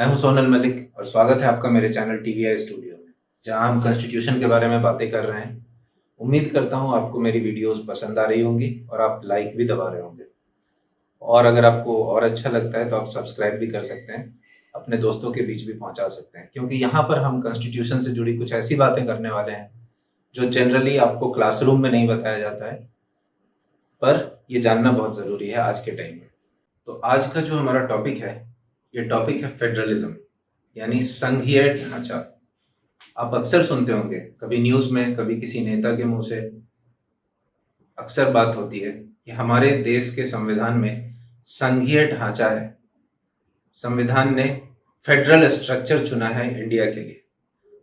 मैं हूं सोनल मलिक और स्वागत है आपका मेरे चैनल टीवीआई स्टूडियो में, जहां हम कॉन्स्टिट्यूशन के बारे में बातें कर रहे हैं। उम्मीद करता हूं आपको मेरी वीडियोस पसंद आ रही होंगी और आप लाइक भी दबा रहे होंगे। और अगर आपको और अच्छा लगता है तो आप सब्सक्राइब भी कर सकते हैं, अपने दोस्तों के बीच भी पहुंचा सकते हैं, क्योंकि यहाँ पर हम कॉन्स्टिट्यूशन से जुड़ी कुछ ऐसी बातें करने वाले हैं जो जनरली आपको क्लासरूम में नहीं बताया जाता है, पर ये जानना बहुत ज़रूरी है आज के टाइम में। तो आज का जो हमारा टॉपिक है, ये टॉपिक है फेडरलिज्म, यानी संघीय ढांचा। आप अक्सर सुनते होंगे, कभी न्यूज़ में, कभी किसी नेता के मुंह से अक्सर बात होती है कि हमारे देश के संविधान में संघीय ढांचा है। संविधान ने फेडरल स्ट्रक्चर चुना है इंडिया के लिए,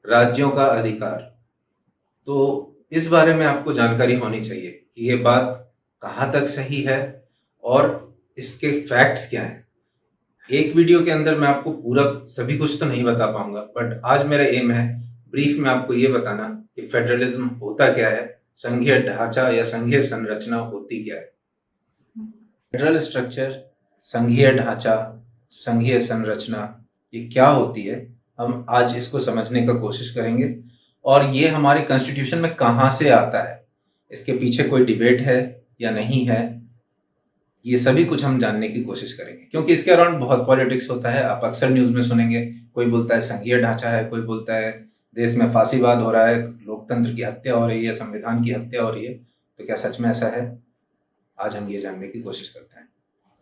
राज्यों का अधिकार। तो इस बारे में आपको जानकारी होनी चाहिए कि ये बात कहाँ तक सही है और इसके फैक्ट्स क्या हैं। एक वीडियो के अंदर मैं आपको पूरा सभी कुछ तो नहीं बता पाऊंगा, बट आज मेरा एम है ब्रीफ में आपको ये बताना कि फेडरलिज्म होता क्या है, संघीय ढांचा या संघीय संरचना होती क्या है। फेडरल स्ट्रक्चर, संघीय ढांचा, संघीय संरचना, ये क्या होती है, हम आज इसको समझने का कोशिश करेंगे। और ये हमारे कॉन्स्टिट्यूशन में कहाँ से आता है, इसके पीछे कोई डिबेट है या नहीं है, ये सभी कुछ हम जानने की कोशिश करेंगे, क्योंकि इसके अराउंड बहुत पॉलिटिक्स होता है। आप अक्सर न्यूज़ में सुनेंगे, कोई बोलता है संघीय ढांचा है, कोई बोलता है देश में फांसीवाद हो रहा है, लोकतंत्र की हत्या हो रही है, संविधान की हत्या हो रही है। तो क्या सच में ऐसा है? आज हम ये जानने की कोशिश करते हैं।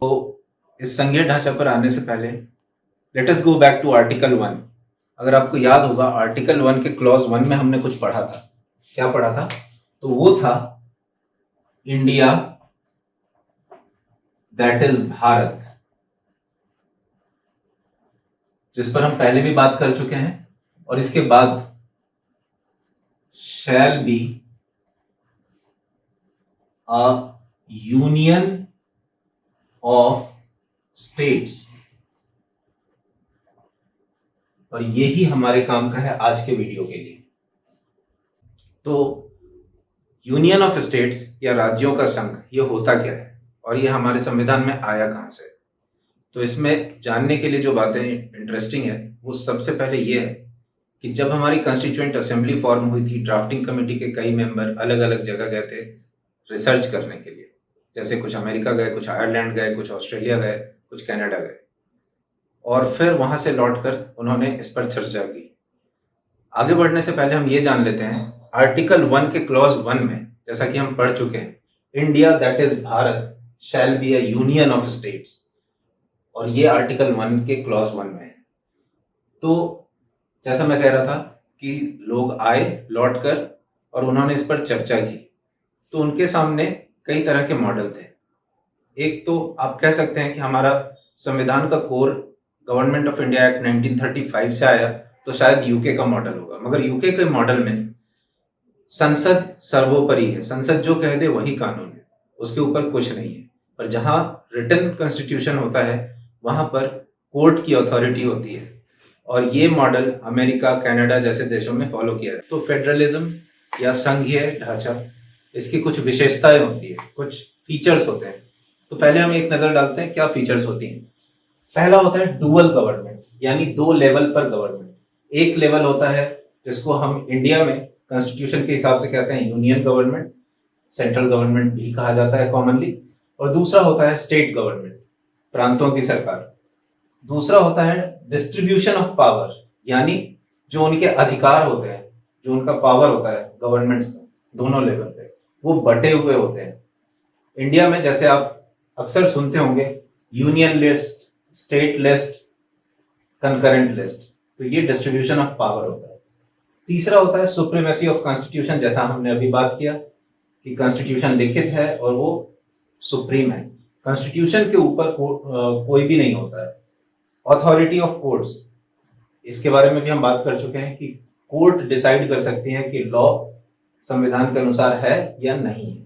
तो इस संघीय ढांचा पर आने से पहले let us go back to article 1। अगर आपको याद होगा, आर्टिकल 1 के क्लॉज 1 में हमने कुछ पढ़ा था। क्या पढ़ा था? तो वो था इंडिया दैट इज भारत, जिस पर हम पहले भी बात कर चुके हैं। और इसके बाद shall be a union of states. और यही हमारे काम का है आज के वीडियो के लिए। तो यूनियन ऑफ स्टेट्स या राज्यों का संघ, ये होता क्या है और ये हमारे संविधान में आया कहां से? तो इसमें जानने के लिए जो बातें इंटरेस्टिंग है, वो सबसे पहले ये है कि जब हमारी कॉन्स्टिट्यूएंट असेंबली फॉर्म हुई थी, ड्राफ्टिंग कमेटी के कई मेंबर अलग अलग जगह गए थे रिसर्च करने के लिए। जैसे कुछ अमेरिका गए, कुछ आयरलैंड गए, कुछ ऑस्ट्रेलिया गए, कुछ कनाडा गए, और फिर वहां से लौटकर उन्होंने इस पर चर्चा की। आगे बढ़ने से पहले हम ये जान लेते हैं, आर्टिकल 1 के क्लॉज 1 में, जैसा कि हम पढ़ चुके हैं, India that is Bharat shall be a union of states. और ये आर्टिकल 1 के क्लॉज 1 में है। तो जैसा मैं कह रहा था कि लोग आए लौट कर और उन्होंने इस पर चर्चा की। तो उनके सामने कई तरह के मॉडल थे। एक तो आप कह सकते हैं कि हमारा संविधान का core government of India act 1935 से आया, तो शायद यूके का मॉडल होगा। मगर यूके के मॉडल में संसद सर्वोपरि है, संसद जो कह दे वही कानून है, उसके ऊपर कुछ नहीं है। पर जहां रिटन कॉन्स्टिट्यूशन होता है, वहां पर कोर्ट की अथॉरिटी होती है। और ये मॉडल अमेरिका, कनाडा जैसे देशों में फॉलो किया जाता है। तो फेडरलिज्म या संघीय ढांचा, इसकी कुछ विशेषताएं होती है, कुछ फीचर्स होते हैं। तो पहले हम एक नजर डालते हैं क्या फीचर्स होती हैं। पहला होता है डुअल गवर्नमेंट, यानी दो लेवल पर गवर्नमेंट। एक लेवल होता है जिसको हम इंडिया में कॉन्स्टिट्यूशन के हिसाब से कहते हैं यूनियन गवर्नमेंट, सेंट्रल गवर्नमेंट भी कहा जाता है कॉमनली। और दूसरा होता है स्टेट गवर्नमेंट, प्रांतों की सरकार। दूसरा होता है डिस्ट्रीब्यूशन ऑफ पावर, यानी जो उनके अधिकार होते हैं, जो उनका पावर होता है गवर्नमेंट्स में दोनों लेवल पे, वो बटे हुए होते हैं। इंडिया में जैसे आप अक्सर सुनते होंगे, union list, state list, concurrent list. तो ये डिस्ट्रीब्यूशन ऑफ पावर होता है। तीसरा होता है सुप्रीमेसी ऑफ कॉन्स्टिट्यूशन, जैसा हमने अभी बात किया कि कॉन्स्टिट्यूशन लिखित है और वो सुप्रीम है, कॉन्स्टिट्यूशन के ऊपर कोई भी नहीं होता है। अथॉरिटी ऑफ कोर्ट्स, इसके बारे में भी हम बात कर चुके हैं कि कोर्ट डिसाइड कर सकती हैं कि लॉ संविधान के अनुसार है या नहीं है।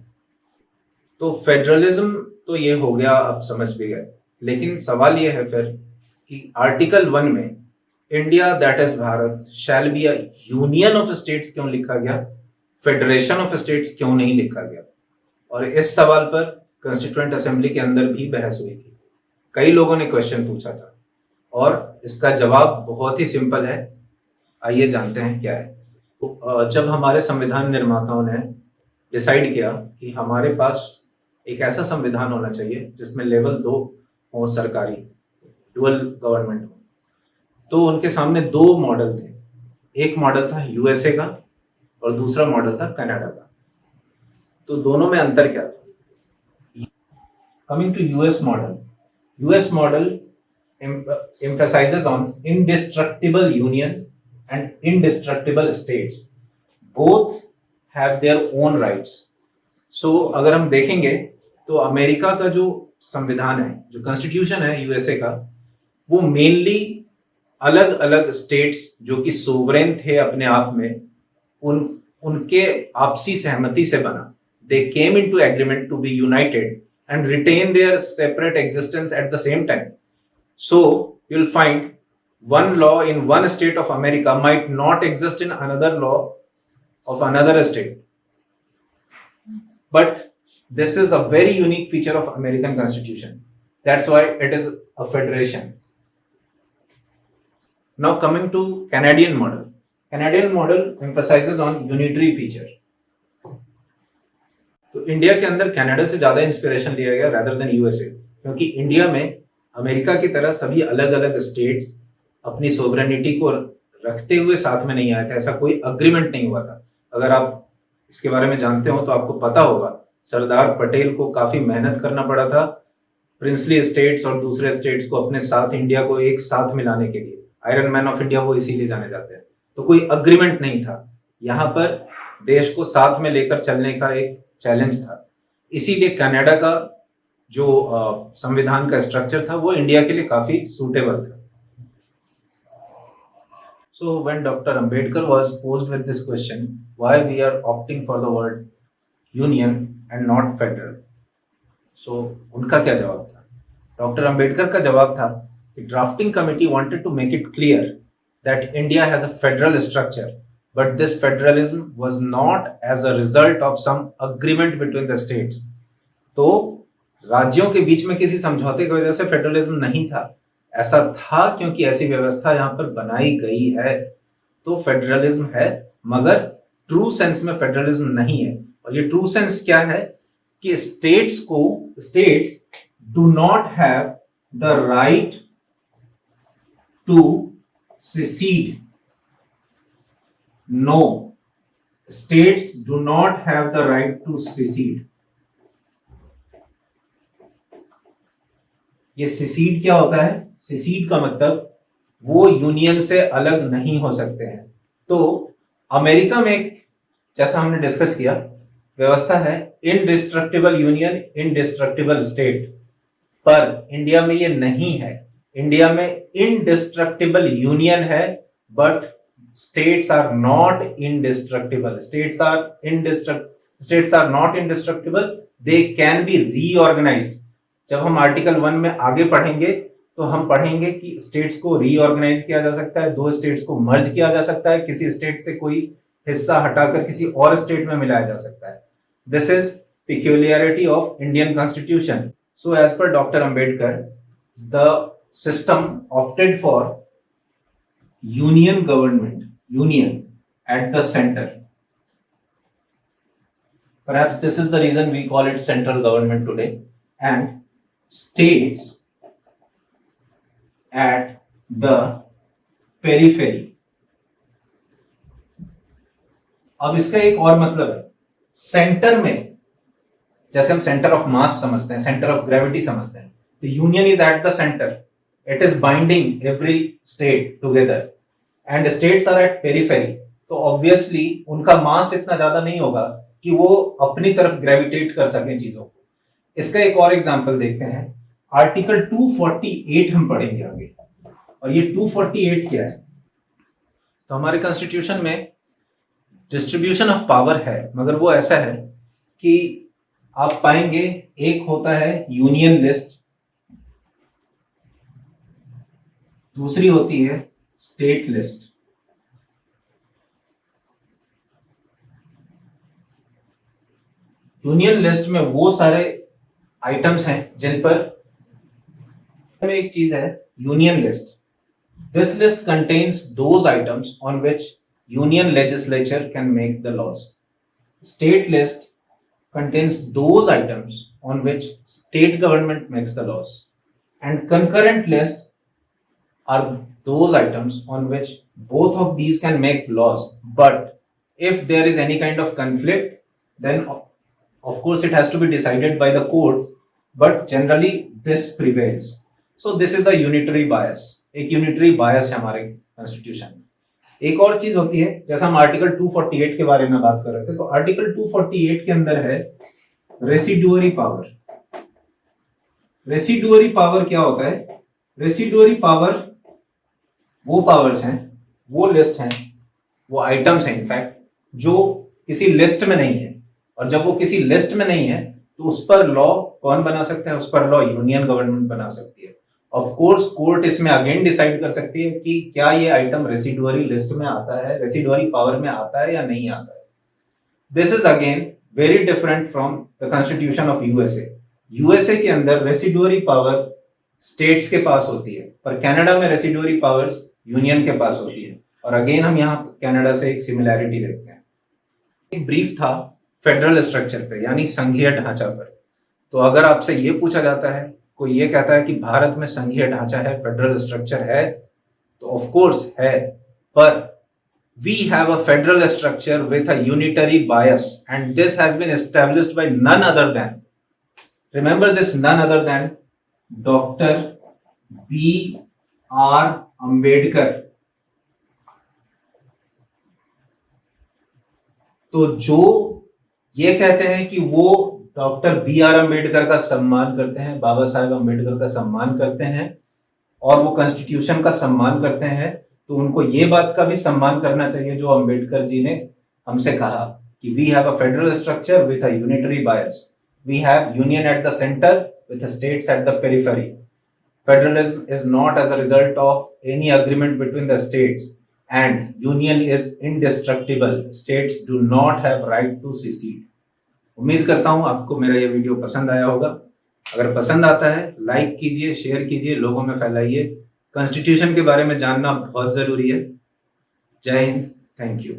तो फेडरलिज्म तो ये हो गया, आप समझ भी गए। लेकिन सवाल ये है फिर कि आर्टिकल 1 में India that is Bharat shall be a union of states क्यों लिखा गया, फेडरेशन ऑफ स्टेट्स क्यों नहीं लिखा गया? और इस सवाल पर कॉन्स्टिट्यूएंट असेंबली के अंदर भी बहस हुई थी। कई लोगों ने क्वेश्चन पूछा था और इसका जवाब बहुत ही सिंपल है। आइए जानते हैं क्या है। तो जब हमारे संविधान निर्माताओं ने डिसाइड किया कि हमारे पास एक ऐसा संविधान होना चाहिए जिसमें लेवल 2 हो सरकारी, डुअल गवर्नमेंट हो, तो उनके सामने दो मॉडल थे। एक मॉडल था यूएसए का और दूसरा मॉडल था कनाडा का। तो दोनों में अंतर क्या था? Coming to US model emphasizes on indestructible union and indestructible states. Both have their own rights. So अगर हम देखेंगे तो अमेरिका का जो संविधान है, जो कॉन्स्टिट्यूशन है यूएसए का, वो मेनली अलग अलग स्टेट्स जो कि सोवरेन थे अपने आप में, उनके आपसी सहमति से बना। They came into agreement to be united and retain their separate existence at the same time. So you'll find one law in one state of America might not exist in another law of another state. But this is a very unique feature of American Constitution. That's why it is a federation. Now coming to Canadian model. Canadian model emphasizes on unitary feature. तो India के अंदर Canada से ज्यादा inspiration लिया गया rather than USA, क्योंकि India में America की तरह सभी अलग अलग स्टेट्स अपनी सोवरेनिटी को रखते हुए साथ में नहीं आए थे। ऐसा कोई अग्रीमेंट नहीं हुआ था। अगर आप इसके बारे में जानते हो तो आपको पता होगा, सरदार पटेल को काफी मेहनत करना पड़ा था प्रिंसली स्टेट्स और दूसरे स्टेट्स को अपने साथ, इंडिया को एक साथ मिलाने के लिए। आयरन मैन ऑफ इंडिया वो इसीलिए जाने जाते हैं। तो कोई अग्रीमेंट नहीं था, यहाँ पर देश को साथ में लेकर चलने का एक चैलेंज था। इसीलिए कनाडा का जो संविधान का स्ट्रक्चर था वो इंडिया के लिए काफी सूटेबल था। So when Dr. Ambedkar was posed with this question, why we are opting for the word union and not federal, so उनका क्या जवाब था? डॉक्टर अंबेडकर का जवाब था कि drafting committee wanted to make it clear that India has a federal structure, but this federalism was not as a result of some agreement between the states. तो राज्यों के बीच में किसी समझौते की वजह से फेडरलिज्म नहीं था, ऐसा था क्योंकि ऐसी व्यवस्था यहाँ पर बनाई गई है। तो फेडरलिज्म है, मगर ट्रू सेंस में फेडरलिज्म नहीं है। और ये ट्रू सेंस क्या है कि states do not have the right to secede. No, states do not have the right to secede. ये secede क्या होता है? secede का मतलब वो यूनियन से अलग नहीं हो सकते हैं। तो अमेरिका में, जैसा हमने डिस्कस किया, व्यवस्था है इनडिस्ट्रक्टिबल यूनियन, इनडिस्ट्रक्टिबल स्टेट, पर इंडिया में ये नहीं है। इंडिया में इनडिस्ट्रक्टिबल यूनियन है, but states are not indestructible. States are not indestructible. They can be reorganized. जब हम आर्टिकल 1 में आगे पढ़ेंगे तो हम पढ़ेंगे कि स्टेट्स को रीऑर्गेनाइज किया जा सकता है, दो स्टेट्स को मर्ज किया जा सकता है, किसी स्टेट से कोई हिस्सा हटाकर किसी और स्टेट में मिलाया जा सकता है। This is peculiarity of Indian Constitution. So as per Dr. Ambedkar, the system opted for union government, union at the center. Perhaps this is the reason we call it central government today, and states at the periphery. अब इसका एक और मतलब है, centre में, जैसे हम centre of mass समझते हैं, सेंटर ऑफ ग्रेविटी समझते हैं, तो union is at the centre, it is binding every state together, and states are at periphery. तो ऑब्वियसली उनका मास इतना ज्यादा नहीं होगा कि वो अपनी तरफ ग्रेविटेट कर सकें चीजों को। इसका एक और एग्जांपल देखते हैं, आर्टिकल 248 हम पढ़ेंगे आगे। और ये 248 क्या है? तो हमारे कॉन्स्टिट्यूशन में डिस्ट्रीब्यूशन ऑफ पावर है, मगर वो ऐसा है कि आप पाएंगे एक होता है यूनियन लिस्ट, दूसरी होती है स्टेट लिस्ट। यूनियन लिस्ट में वो सारे आइटम्स हैं जिन पर, एक चीज है union list, This list contains those items on which union legislature can make the laws. State list contains those items on which state government makes the laws. And concurrent list are those items on which both of these can make laws. But if there is any kind of conflict, then of course it has to be decided by the court, but generally this prevails. So this is the unitary bias. एक unitary बायस है हमारे constitution में। एक और चीज होती है, जैसा हम आर्टिकल 248 के बारे में बात कर रहे थे, तो आर्टिकल 248 के अंदर है रेसिडुअरी पावर। रेसिडुअरी पावर क्या होता है? रेसिडुअरी पावर वो पावर्स हैं, वो लिस्ट हैं, वो आइटम्स हैं इनफैक्ट, जो किसी लिस्ट में नहीं है। और जब वो किसी लिस्ट में नहीं है तो उस पर लॉ कौन बना सकता है? उस पर लॉ यूनियन गवर्नमेंट बना सकती है। ऑफ कोर्स कोर्ट इसमें अगेन डिसाइड कर सकती है कि क्या ये आइटम रेसिडुअरी लिस्ट में आता है, रेसिडुअरी पावर में आता है या नहीं आता है। This is again very different from the constitution of USA. USA के अंदर रेसिडुअरी पावर स्टेट्स के पास होती है, पर कनाडा में रेसिडुअरी पावर्स यूनियन के पास होती है। और अगेन हम यहाँ कनाडा से एक सिमिलैरिटी देखते हैं। एक ब्रीफ था फेडरल स्ट्रक्चर पे, यानी संघीय ढांचा पर। तो अगर आपसे ये पूछा जाता है, कोई ये कहता है कि भारत में संघीय ढांचा है, फेडरल स्ट्रक्चर है, तो ऑफ कोर्स है, पर we have a federal structure with a unitary bias and this has been established by none other than, remember this, none other than doctor B.R. Ambedkar. तो जो ये कहते हैं कि वो डॉक्टर B.R. अंबेडकर का सम्मान करते हैं, बाबा साहेब अंबेडकर का सम्मान करते हैं, और वो कॉन्स्टिट्यूशन का सम्मान करते हैं, तो उनको ये बात का भी सम्मान करना चाहिए जो अंबेडकर जी ने हमसे कहा कि we have a federal structure with a unitary bias, we have union at the centre with states at the periphery. Federalism is not as a result of any agreement between the states, and union is indestructible. States do not have right to secede. उम्मीद करता हूं आपको मेरा ये video पसंद आया होगा। अगर पसंद आता है लाइक कीजिए, शेयर कीजिए, लोगों में फैलाइए। कॉन्स्टिट्यूशन के बारे में जानना बहुत जरूरी है। जय हिंद, थैंक यू।